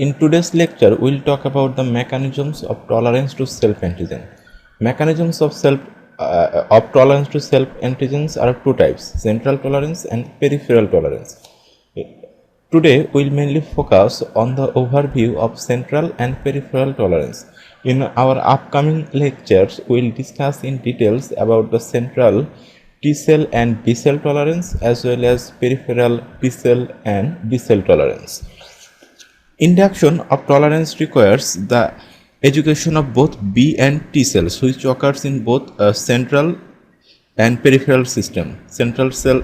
In today's lecture, we will talk about the mechanisms of tolerance to self-antigen. Mechanisms of tolerance to self-antigens are of two types: central tolerance and peripheral tolerance. Today, we will mainly focus on the overview of central and peripheral tolerance. In our upcoming lectures, we will discuss in details about the central T cell and B cell tolerance as well as peripheral T cell and B cell tolerance. Induction of tolerance requires the education of both B and T cells, which occurs in both central and peripheral system. Central cell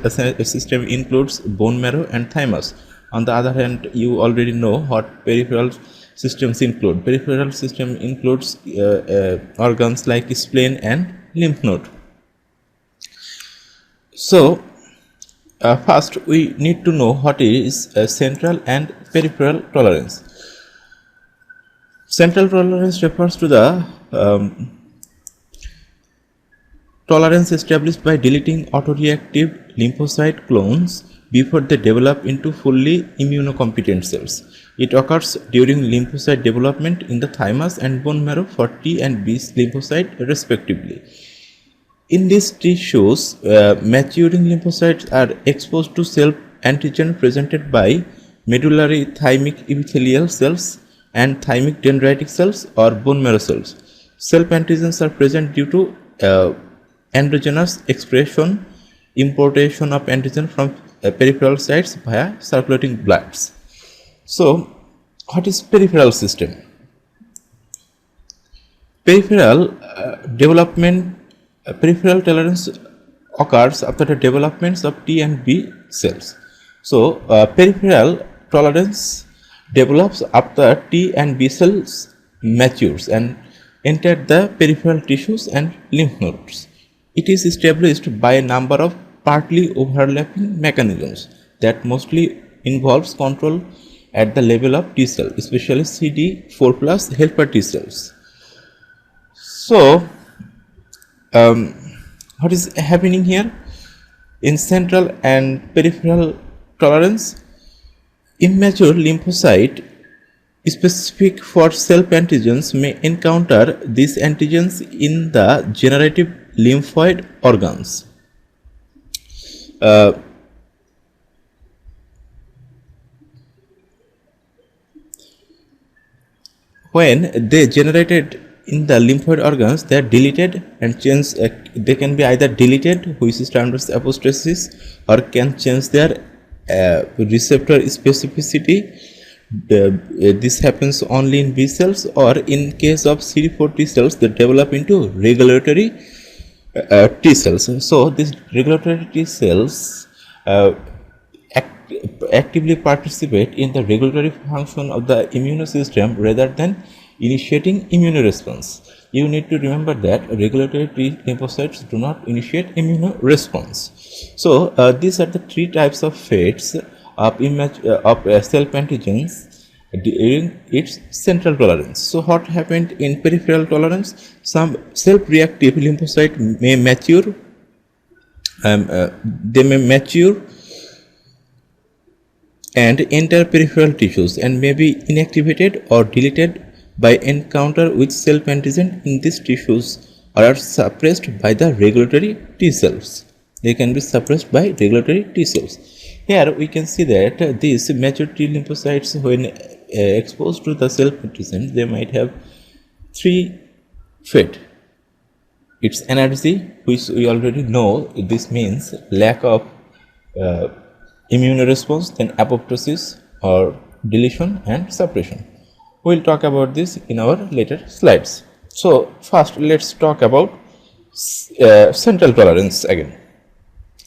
system includes bone marrow and thymus. On the other hand, you already know what peripheral systems include. Peripheral system includes organs like spleen and lymph node. So, first we need to know what is central and peripheral tolerance. Central tolerance refers to the tolerance established by deleting autoreactive lymphocyte clones before they develop into fully immunocompetent cells. It occurs during lymphocyte development in the thymus and bone marrow for T and B lymphocyte respectively. In these tissues, maturing lymphocytes are exposed to self-antigen presented by medullary thymic epithelial cells and thymic dendritic cells or bone marrow cells. Self-antigens are present due to endogenous expression, importation of antigen from peripheral sites via circulating bloods. So, what is peripheral system? Peripheral tolerance occurs after the developments of T and B cells. So, peripheral tolerance develops after T and B cells matures and enter the peripheral tissues and lymph nodes. It is established by a number of partly overlapping mechanisms that mostly involves control at the level of T cell, especially CD4 plus helper T cells. So, what is happening here? In central and peripheral tolerance, immature lymphocyte specific for self-antigens may encounter these antigens in the generative lymphoid organs. When they generated in the lymphoid organs, they are deleted and change. They can be either deleted, which is termed as apostasis, or can change their receptor specificity. This happens only in B cells, or in case of CD4 T cells, they develop into regulatory T cells. So, these regulatory T cells actively participate in the regulatory function of the immune system rather than initiating immune response. You need to remember that regulatory T lymphocytes do not initiate immune response. So, these are the three types of fates of self-antigens during its central tolerance. So, what happened in peripheral tolerance? Some self-reactive lymphocyte may mature. They may mature and enter peripheral tissues and may be inactivated or deleted by encounter with self-antigen in these tissues, or are suppressed by the regulatory T cells. They can be suppressed by regulatory T cells. Here we can see that these mature T lymphocytes, when exposed to the self-antigen, they might have three fate. It's energy, which we already know. This means lack of immune response, then apoptosis or deletion and suppression. We will talk about this in our later slides. So, first let's talk about central tolerance again.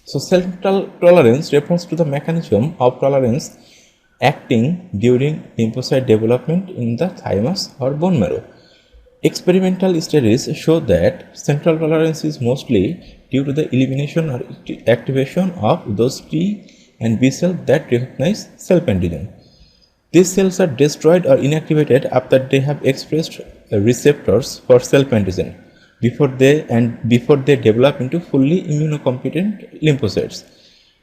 So, central tolerance refers to the mechanism of tolerance acting during lymphocyte development in the thymus or bone marrow. Experimental studies show that central tolerance is mostly due to the elimination or activation of those T and B cells that recognize self-antigen. These cells are destroyed or inactivated after they have expressed receptors for self-antigen before they develop into fully immunocompetent lymphocytes.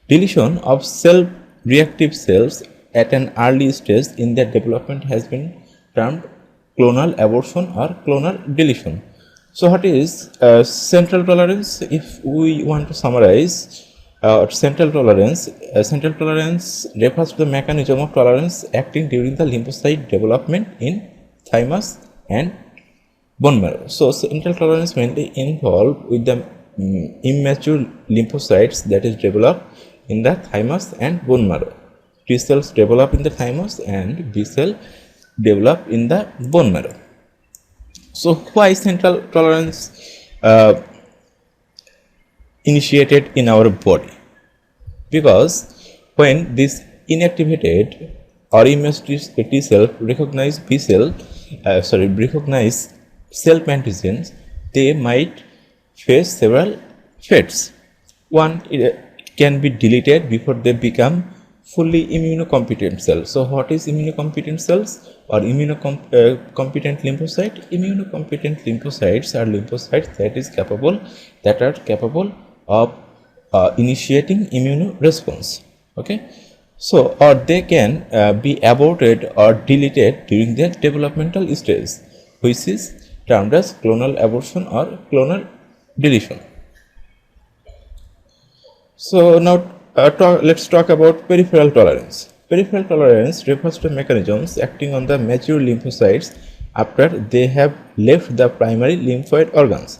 Deletion of self-reactive cells at an early stage in their development has been termed clonal abortion or clonal deletion. So what is central tolerance? If we want to summarize central tolerance refers to the mechanism of tolerance acting during the lymphocyte development in thymus and bone marrow. So central tolerance mainly involved with the immature lymphocytes that is developed in the thymus and bone marrow. T cells develop in the thymus and B cell develop in the bone marrow. So why central tolerance initiated in our body? Because when this inactivated or immature T cell recognize recognize self-antigens, they might face several fates. One, it can be deleted before they become fully immunocompetent cells. So what is immunocompetent cells or immunocompetent lymphocyte? Immunocompetent lymphocytes are lymphocytes that are capable of initiating immunoresponse. Okay, so or they can be aborted or deleted during their developmental stage, which is termed as clonal abortion or clonal deletion. So now let's talk about peripheral tolerance. Peripheral tolerance refers to mechanisms acting on the mature lymphocytes after they have left the primary lymphoid organs.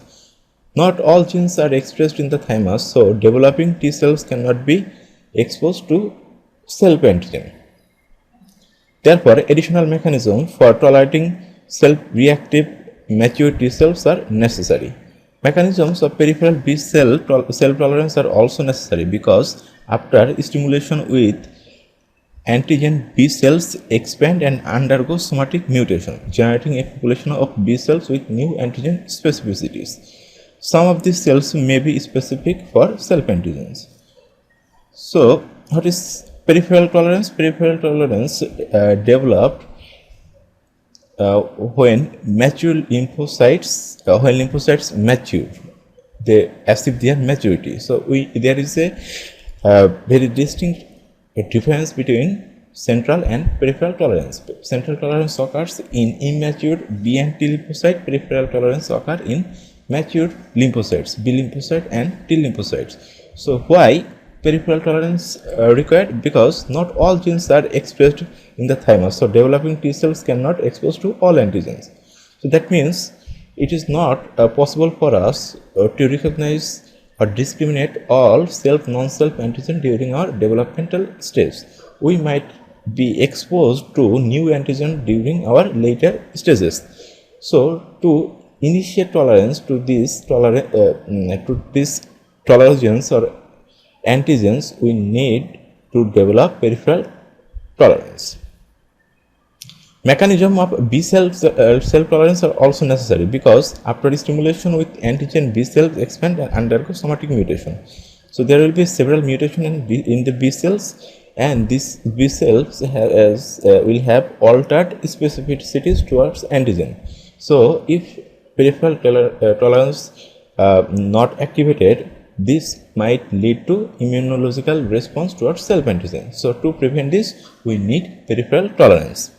Not all genes are expressed in the thymus, so developing T cells cannot be exposed to self-antigen. Therefore, additional mechanisms for tolerating self-reactive mature T cells are necessary. Mechanisms of peripheral B cell self-tolerance are also necessary because after stimulation with antigen, B cells expand and undergo somatic mutation, generating a population of B cells with new antigen specificities. Some of these cells may be specific for self-antigens. So, what is peripheral tolerance? Peripheral tolerance developed when lymphocytes mature, they achieve their maturity. So there is a very distinct difference between central and peripheral tolerance. Central tolerance occurs in immature B and T lymphocyte. Peripheral tolerance occurs in mature lymphocytes, B lymphocyte and T lymphocytes. So why peripheral tolerance required? Because not all genes are expressed in the thymus, so developing T cells cannot expose to all antigens. So that means it is not possible for us to recognize or discriminate all self non-self antigen during our developmental stage. We might be exposed to new antigen during our later stages. So to initiate tolerance to these tolerogens or antigens, we need to develop peripheral tolerance. Mechanism of B cell self-tolerance are also necessary because after stimulation with antigen, B cells expand and undergo somatic mutation. So there will be several mutations in the B cells, and these B cells will have altered specificities towards antigen. So if peripheral tolerance not activated, this might lead to immunological response towards self-antigen. So to prevent this, we need peripheral tolerance.